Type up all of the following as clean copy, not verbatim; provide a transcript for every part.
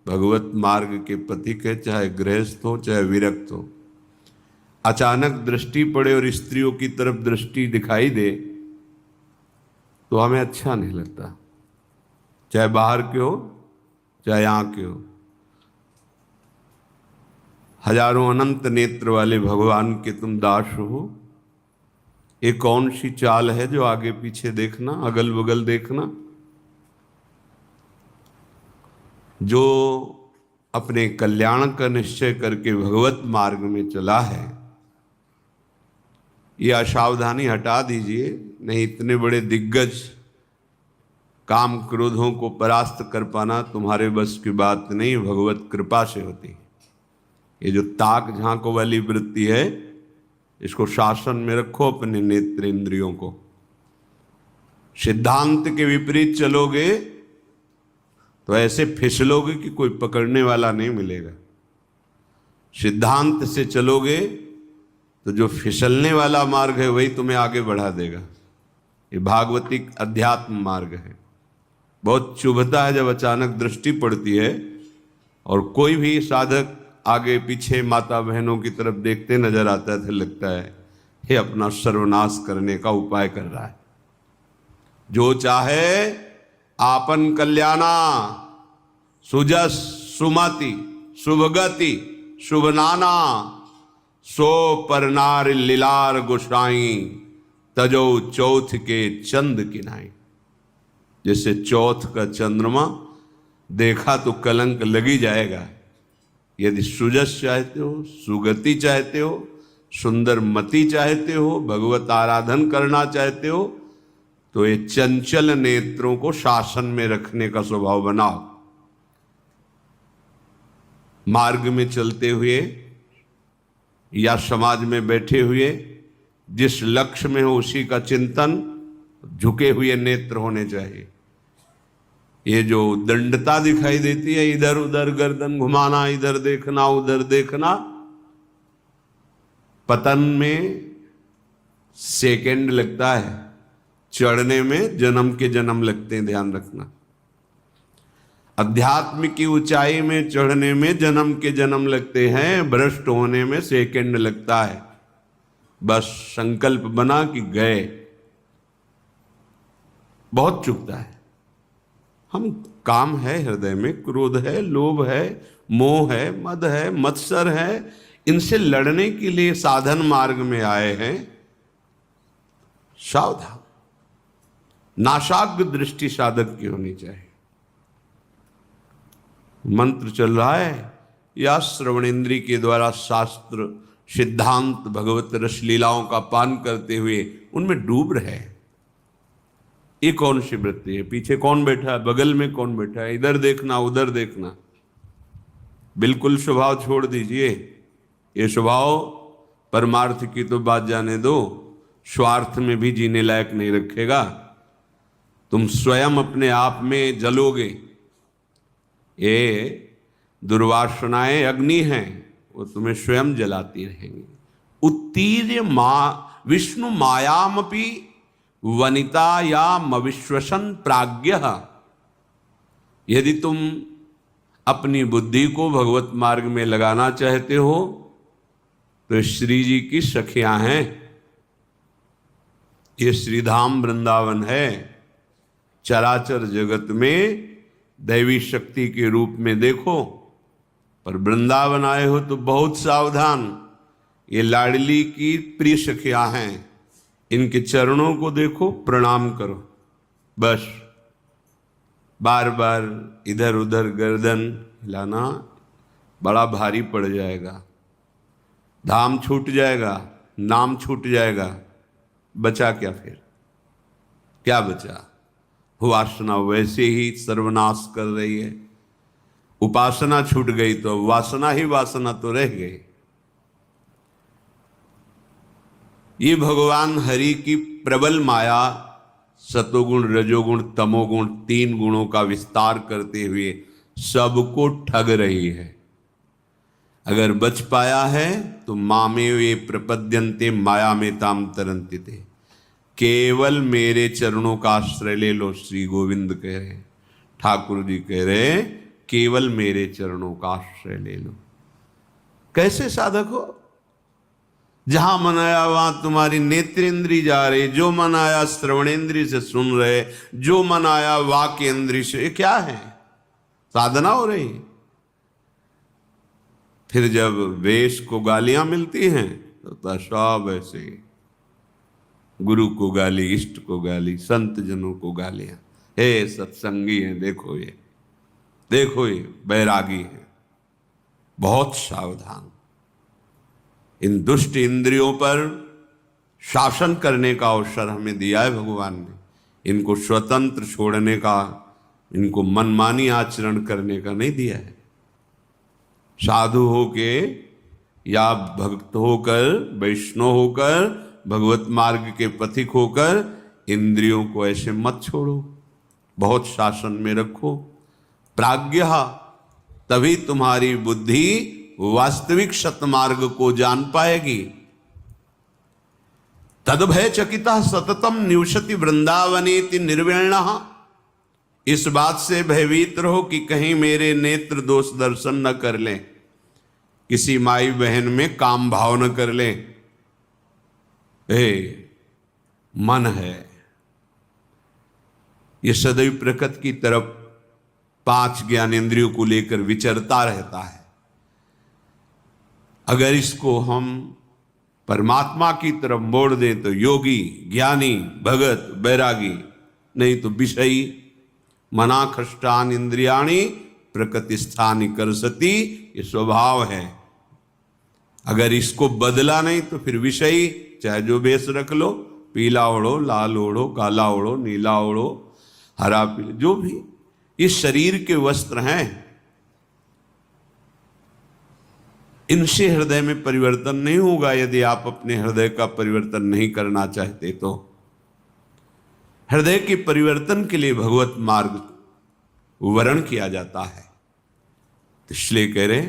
भगवत मार्ग के पथिक है, चाहे गृहस्थ हो चाहे विरक्त हो, अचानक दृष्टि पड़े और स्त्रियों की तरफ दृष्टि दिखाई दे तो हमें अच्छा नहीं लगता, चाहे बाहर के हो चाहे यहाँ के हो। हजारों अनंत नेत्र वाले भगवान के तुम दास हो, ये कौन सी चाल है जो आगे पीछे देखना, अगल बगल देखना। जो अपने कल्याण का निश्चय करके भगवत मार्ग में चला है, ये असावधानी हटा दीजिए, नहीं इतने बड़े दिग्गज काम क्रोधों को परास्त कर पाना तुम्हारे बस की बात नहीं, भगवत कृपा से होती है। ये जो ताक झांको वाली वृत्ति है, इसको शासन में रखो अपने नेत्र इंद्रियों को। सिद्धांत के विपरीत चलोगे तो ऐसे फिसलोगे कि कोई पकड़ने वाला नहीं मिलेगा। सिद्धांत से चलोगे तो जो फिसलने वाला मार्ग है वही तुम्हें आगे बढ़ा देगा। ये भागवतिक अध्यात्म मार्ग है। बहुत चुभता है जब अचानक दृष्टि पड़ती है और कोई भी साधक आगे पीछे माता बहनों की तरफ देखते नजर आता है, तो लगता है ये अपना सर्वनाश करने का उपाय कर रहा है। जो चाहे आपन कल्याणा, सुजस सुमति शुभगति शुभनाना, सो परनार लीलार गोसाई, तजो चौथ के चंद किनाई। जैसे चौथ का चंद्रमा देखा तो कलंक लगी जाएगा। यदि सुजस चाहते हो, सुगति चाहते हो, सुंदर मति चाहते हो, भगवत आराधन करना चाहते हो, तो ये चंचल नेत्रों को शासन में रखने का स्वभाव बनाओ। मार्ग में चलते हुए या समाज में बैठे हुए जिस लक्ष्य में हो उसी का चिंतन, झुके हुए नेत्र होने चाहिए। ये जो दंडता दिखाई देती है, इधर उधर गर्दन घुमाना, इधर देखना उधर देखना, पतन में सेकंड लगता है, चढ़ने में जन्म के जन्म लगते हैं, ध्यान रखना। अध्यात्म की ऊंचाई में चढ़ने में जन्म के जन्म लगते हैं, भ्रष्ट होने में सेकंड लगता है। बस संकल्प बना कि गए, बहुत चुभता है। हम काम है हृदय में, क्रोध है, लोभ है, मोह है, मद है, मत्सर है, इनसे लड़ने के लिए साधन मार्ग में आए हैं। सावधान, नाशाग्र दृष्टि साधक की होनी चाहिए। मंत्र चल रहा है या श्रवणेन्द्री के द्वारा शास्त्र सिद्धांत भगवत रसलीलाओं का पान करते हुए उनमें डूब रहे। ये कौन सी वृत्ति है? पीछे कौन बैठा है, बगल में कौन बैठा है, इधर देखना उधर देखना। बिल्कुल स्वभाव छोड़ दीजिए। ये स्वभाव परमार्थ की तो बात जाने दो, स्वार्थ में भी जीने लायक नहीं रखेगा। तुम स्वयं अपने आप में जलोगे। ये दुर्वासनाएं अग्नि हैं, वो तुम्हें स्वयं जलाती रहेंगी। उत्तीर्य विष्णु मायामपि वनिता या मविश्वसन प्राज्ञ। यदि तुम अपनी बुद्धि को भगवत मार्ग में लगाना चाहते हो तो श्री जी की सखियां हैं। ये श्रीधाम वृंदावन है। चराचर जगत में दैवी शक्ति के रूप में देखो, पर वृंदावन आए हो तो बहुत सावधान। ये लाडली की प्रिय सखियां हैं, इनके चरणों को देखो, प्रणाम करो। बस बार बार इधर उधर गर्दन हिलाना बड़ा भारी पड़ जाएगा। धाम छूट जाएगा, नाम छूट जाएगा, बचा क्या फिर? क्या बचा? वासना वैसे ही सर्वनाश कर रही है। उपासना छूट गई तो वासना ही वासना तो रह गई। ये भगवान हरि की प्रबल माया सतोगुण रजोगुण तमोगुण तीन गुणों का विस्तार करते हुए सबको ठग रही है। अगर बच पाया है तो मामे वे प्रपद्यन्ते माया में ताम तरंति थे। केवल मेरे चरणों का आश्रय ले लो। श्री गोविंद कह रहे, ठाकुर जी कह रहे, केवल मेरे चरणों का आश्रय ले लो। कैसे साधक हो? जहां मन आया वहां तुम्हारी नेत्रेंद्री जा रही, जो मन आया श्रवणेंद्री से सुन रहे, जो मन आया वाक्य इंद्री से। ये क्या है? साधना हो रही। फिर जब वेश को गालियां मिलती हैं तो सब ऐसे, गुरु को गाली, इष्ट को गाली, संत जनों को गालियां। हे सत्संगी है, देखो ये, देखो ये बैरागी है, बहुत सावधान। इन दुष्ट इंद्रियों पर शासन करने का अवसर हमें दिया है भगवान ने। इनको स्वतंत्र छोड़ने का, इनको मनमानी आचरण करने का नहीं दिया है। साधु होके या भक्त होकर, वैष्णव होकर, भगवत मार्ग के पथिक होकर इंद्रियों को ऐसे मत छोड़ो, बहुत शासन में रखो। प्राज्ञः, तभी तुम्हारी बुद्धि वास्तविक सतमार्ग को जान पाएगी। तद्भय चकिता सततम निवसति वृंदावनेति निर्विण्णः, इस बात से भयभीत रहो कि कहीं मेरे नेत्र दोष दर्शन न कर लें, किसी माई बहन में काम भाव न कर लें। मन है ये सदैव प्रकृति की तरफ 5 ज्ञानेंद्रियों को लेकर विचरता रहता है। अगर इसको हम परमात्मा की तरफ मोड़ दें तो योगी, ज्ञानी, भगत, बैरागी, नहीं तो विषयी। मनाखष्टान इंद्रियाणि प्रकृति स्थानि करसति, ये स्वभाव है। अगर इसको बदला नहीं तो फिर विषयी, चाहे जो बेस रख लो, पीला ओढ़ो, लाल ओढ़ो, काला ओढ़ो, नीला ओढ़ो, हरा पीला, जो भी इस शरीर के वस्त्र हैं, इनसे हृदय में परिवर्तन नहीं होगा। यदि आप अपने हृदय का परिवर्तन नहीं करना चाहते तो हृदय के परिवर्तन के लिए भगवत मार्ग वर्ण किया जाता है। इसलिए कह रहे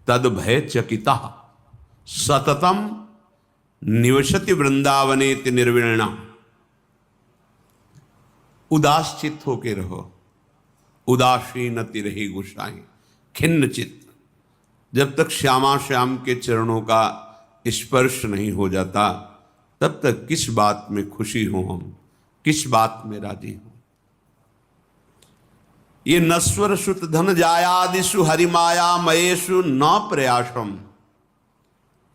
तद भय चकिता सततम निवसति वृंदावनेति निर्विण्णा। उदास चित्त होके रहो, उदासीनति रही गुसाई, खिन्न चित्त। जब तक श्यामा श्याम के चरणों का स्पर्श नहीं हो जाता तब तक किस बात में खुशी हो, हम किस बात में राजी हो। ये नश्वर सुत धन जायादिषु हरिमाया मयेषु न प्रयासम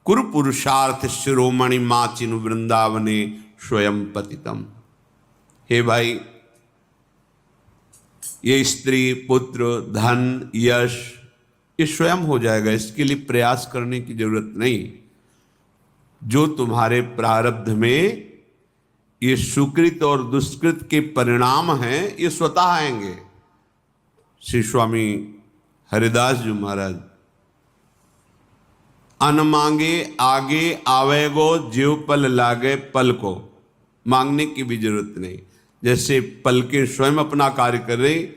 कुरु पुरुषार्थ शिरोमणि माचिनु वृंदावने स्वयं पतितम। हे भाई, ये स्त्री, पुत्र, धन, यश, ये स्वयं हो जाएगा, इसके लिए प्रयास करने की जरूरत नहीं। जो तुम्हारे प्रारब्ध में ये सुकृत और दुष्कृत के परिणाम हैं, ये स्वतः आएंगे। श्री स्वामी हरिदास जी महाराज, अन मांगे आगे आवेगो, जीव पल लागे पल को। मांगने की भी जरूरत नहीं, जैसे पल के स्वयं अपना कार्य कर रही,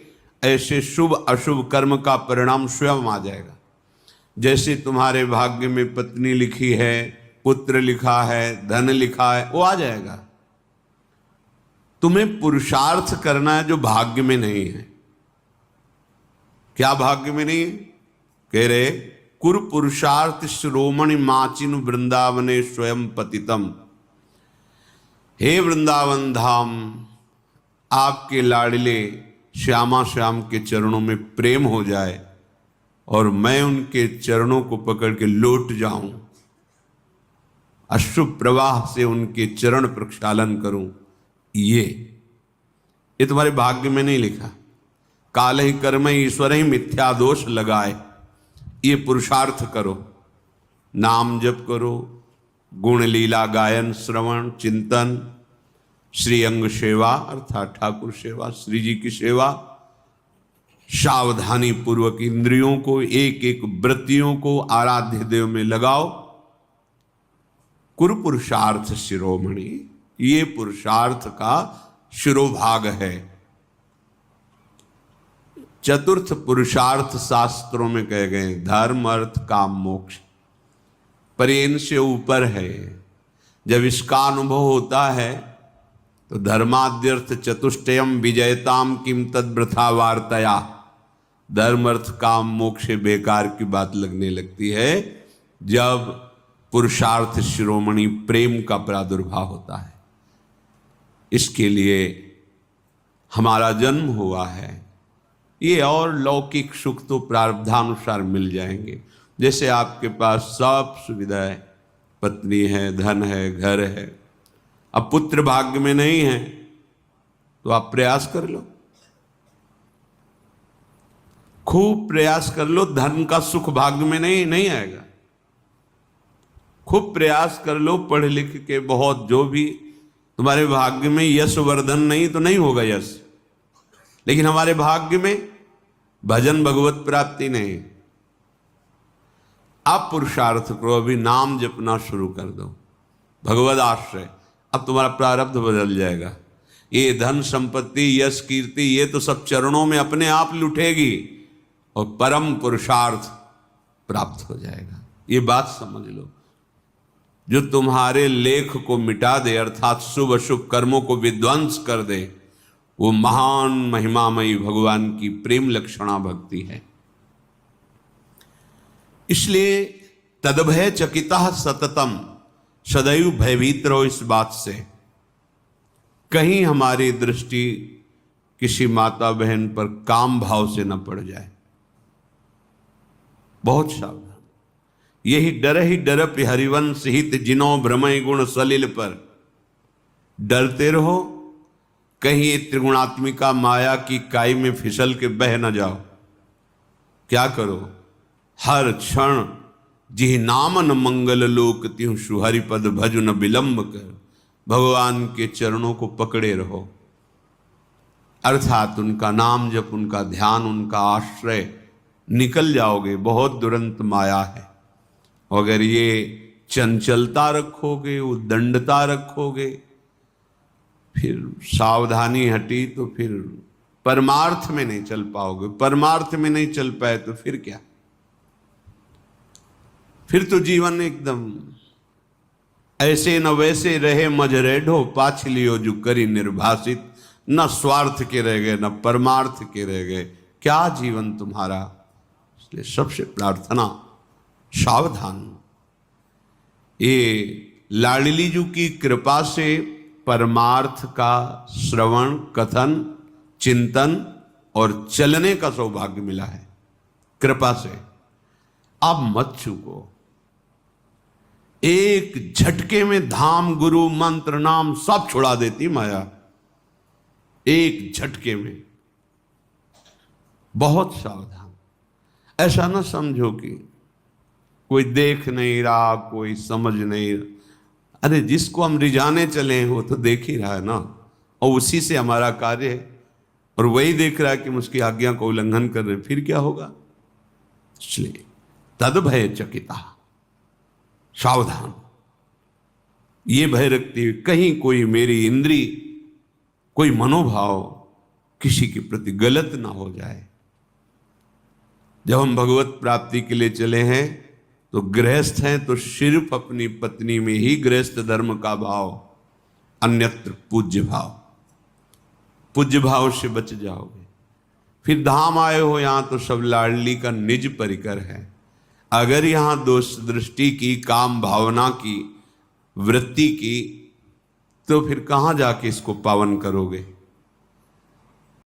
ऐसे शुभ अशुभ कर्म का परिणाम स्वयं आ जाएगा। जैसे तुम्हारे भाग्य में पत्नी लिखी है, पुत्र लिखा है, धन लिखा है, वो आ जाएगा। तुम्हें पुरुषार्थ करना है जो भाग्य में नहीं है। क्या भाग्य में नहीं है? कह रहे कुरु पुरुषार्थ श्रोमणि माचिनु वृंदावने स्वयं पतितम। हे वृंदावन धाम, आपके लाडले श्यामा श्याम के चरणों में प्रेम हो जाए और मैं उनके चरणों को पकड़ के लौट जाऊं, अश्रु प्रवाह से उनके चरण प्रक्षालन करूं, ये तुम्हारे भाग्य में नहीं लिखा। काल ही कर्म ईश्वर ही मिथ्या दोष लगाए, ये पुरुषार्थ करो, नाम जप करो, गुण लीला गायन, श्रवण, चिंतन, श्री अंग सेवा अर्थात ठाकुर सेवा, श्री जी की सेवा, सावधानी पूर्वक इंद्रियों को, एक एक वृत्तियों को आराध्य देव में लगाओ। कुरु पुरुषार्थ शिरोमणि, ये पुरुषार्थ का शिरोभाग है। चतुर्थ पुरुषार्थ शास्त्रों में कहे गए धर्म, अर्थ, काम, मोक्ष, पर ये इनसे ऊपर है। जब इसका अनुभव होता है तो धर्माद्यर्थ चतुष्टयम विजयताम किम तद्वृथा वार्तया, धर्म अर्थ काम मोक्ष बेकार की बात लगने लगती है जब पुरुषार्थ शिरोमणि प्रेम का प्रादुर्भाव होता है। इसके लिए हमारा जन्म हुआ है। ये और लौकिक सुख तो प्रारब्धानुसार मिल जाएंगे। जैसे आपके पास सब सुविधाएं, पत्नी है, धन है, घर है, अब पुत्र भाग्य में नहीं है तो आप प्रयास कर लो, खूब प्रयास कर लो। धन का सुख भाग्य में नहीं आएगा। खूब प्रयास कर लो, पढ़ लिख के बहुत, जो भी तुम्हारे भाग्य में यश वर्धन नहीं तो नहीं होगा यश, लेकिन हमारे भाग्य में भजन भगवत प्राप्ति नहीं। आप पुरुषार्थ करो, अभी नाम जपना शुरू कर दो, भगवद आश्रय, अब तुम्हारा प्रारब्ध बदल जाएगा। ये धन संपत्ति यश कीर्ति ये तो सब चरणों में अपने आप लुटेगी और परम पुरुषार्थ प्राप्त हो जाएगा। ये बात समझ लो। जो तुम्हारे लेख को मिटा दे, अर्थात शुभ अशुभ कर्मों को विध्वंस कर दे, वो महान महिमामयी भगवान की प्रेम लक्षणा भक्ति है। इसलिए तदभय चकिता सततम, सदैव भयभीत रहो इस बात से, कहीं हमारी दृष्टि किसी माता बहन पर काम भाव से न पड़ जाए। बहुत सावधान। यही डरप हरिवंश हित जिनो भ्रमय गुण सलिल पर। डरते रहो कहीं ये त्रिगुणात्मिका माया की काई में फिसल के बह न जाओ। क्या करो, हर क्षण जी नामन मंगल लोक त्यों सुहरिपद भजु न विलंब कर। भगवान के चरणों को पकड़े रहो, अर्थात उनका नाम जप, उनका ध्यान, उनका आश्रय, निकल जाओगे। बहुत दुरंत माया है। अगर ये चंचलता रखोगे, उद्दंडता रखोगे, फिर सावधानी हटी तो फिर परमार्थ में नहीं चल पाओगे। परमार्थ में नहीं चल पाए तो फिर क्या, फिर तो जीवन एकदम ऐसे न वैसे रहे मजरेढ़ो पाछलियो जो करी निर्भाषित। न स्वार्थ के रह गए न परमार्थ के रह गए, क्या जीवन तुम्हारा। इसलिए सबसे प्रार्थना, सावधान। ये लाडली जी की कृपा से परमार्थ का श्रवण, कथन, चिंतन और चलने का सौभाग्य मिला है कृपा से। आप मत चूको। एक झटके में धाम, गुरु, मंत्र, नाम सब छुड़ा देती माया, एक झटके में। बहुत सावधान। ऐसा ना समझो कि कोई देख नहीं रहा, कोई समझ नहीं रहा। अरे जिसको हम रिझाने चले हैं वो तो देख ही रहा है ना, और उसी से हमारा कार्य है, और वही देख रहा है कि हम उसकी आज्ञा को उल्लंघन कर रहे हैं, फिर क्या होगा। इसलिए तद भय चकिता, सावधान। ये भय रखती हुई कहीं कोई मेरी इंद्री, कोई मनोभाव किसी के प्रति गलत ना हो जाए। जब हम भगवत प्राप्ति के लिए चले हैं तो गृहस्थ हैं तो सिर्फ अपनी पत्नी में ही गृहस्थ धर्म का भाव, अन्यत्र पूज्य भाव। पूज्य भाव से बच जाओगे। फिर धाम आए हो यहां तो सब लाडली का निज परिकर है। अगर यहां दोष दृष्टि की, काम भावना की, वृत्ति की, तो फिर कहां जाके इसको पावन करोगे।